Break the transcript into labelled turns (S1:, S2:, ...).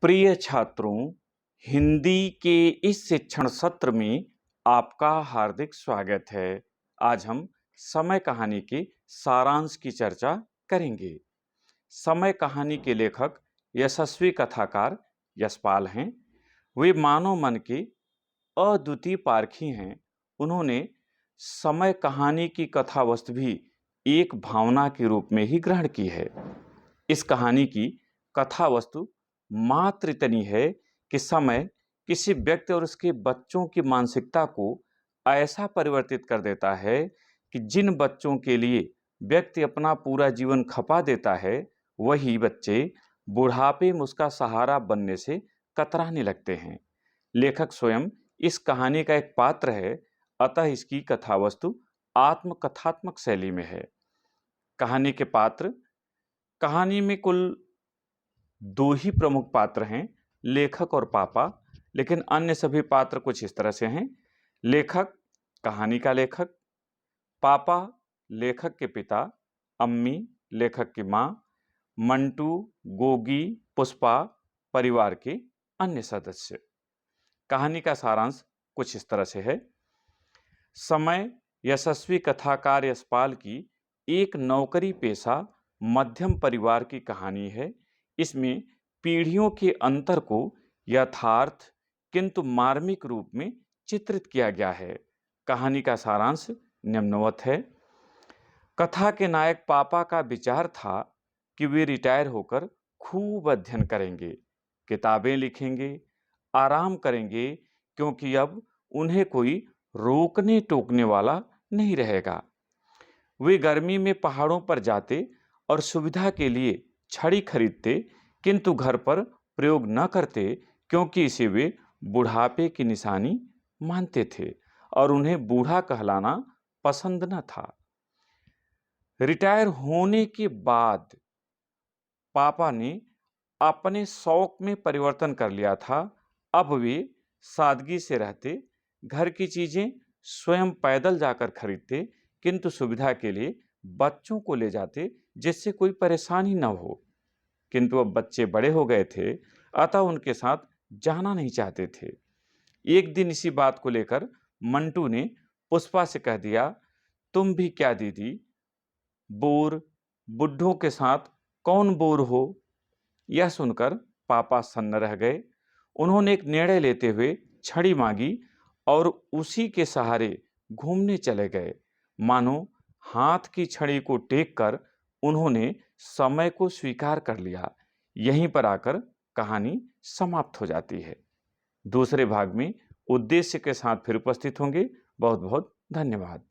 S1: प्रिय छात्रों, हिंदी के इस शिक्षण सत्र में आपका हार्दिक स्वागत है। आज हम समय कहानी के सारांश की चर्चा करेंगे। समय कहानी के लेखक यशस्वी कथाकार यशपाल हैं। वे मानव मन के अद्वितीय पारखी हैं। उन्होंने समय कहानी की कथा वस्तु भी एक भावना के रूप में ही ग्रहण की है। इस कहानी की कथा वस्तु मात्र इतनी है कि समय किसी व्यक्ति और उसके बच्चों की मानसिकता को ऐसा परिवर्तित कर देता है कि जिन बच्चों के लिए व्यक्ति अपना पूरा जीवन खपा देता है, वही बच्चे बुढ़ापे में उसका सहारा बनने से कतराने लगते हैं। लेखक स्वयं इस कहानी का एक पात्र है, अतः इसकी कथा वस्तु आत्मकथात्मक शैली में है। कहानी के पात्र, कहानी में कुल दो ही प्रमुख पात्र हैं, लेखक और पापा, लेकिन अन्य सभी पात्र कुछ इस तरह से हैं। लेखक कहानी का लेखक, पापा लेखक के पिता, अम्मी लेखक की माँ, मंटू, गोगी, पुष्पा परिवार के अन्य सदस्य। कहानी का सारांश कुछ इस तरह से है। समय यशस्वी कथाकार यशपाल की एक नौकरी पेशा मध्यम परिवार की कहानी है। इसमें पीढ़ियों के अंतर को यथार्थ किंतु मार्मिक रूप में चित्रित किया गया है। कहानी का सारांश निम्नवत है। कथा के नायक पापा का विचार था कि वे रिटायर होकर खूब अध्ययन करेंगे, किताबें लिखेंगे, आराम करेंगे, क्योंकि अब उन्हें कोई रोकने टोकने वाला नहीं रहेगा। वे गर्मी में पहाड़ों पर जाते और सुविधा के लिए छड़ी खरीदते, किंतु घर पर प्रयोग न करते, क्योंकि इसे वे बुढ़ापे की निशानी मानते थे और उन्हें बूढ़ा कहलाना पसंद न था। रिटायर होने के बाद पापा ने अपने शौक में परिवर्तन कर लिया था। अब वे सादगी से रहते, घर की चीजें स्वयं पैदल जाकर खरीदते, किंतु सुविधा के लिए बच्चों को ले जाते जिससे कोई परेशानी न हो। किंतु अब बच्चे बड़े हो गए थे, अतः उनके साथ जाना नहीं चाहते थे। एक दिन इसी बात को लेकर मंटू ने पुष्पा से कह दिया, तुम भी क्या दीदी, बोर, बुड्ढों के साथ कौन बोर हो। यह सुनकर पापा सन्न रह गए। उन्होंने एक निर्णय लेते हुए छड़ी मांगी और उसी के सहारे घूमने चले गए। मानो हाथ की छड़ी को टेक कर उन्होंने समय को स्वीकार कर लिया। यहीं पर आकर कहानी समाप्त हो जाती है। दूसरे भाग में उद्देश्य के साथ फिर उपस्थित होंगे। बहुत बहुत धन्यवाद।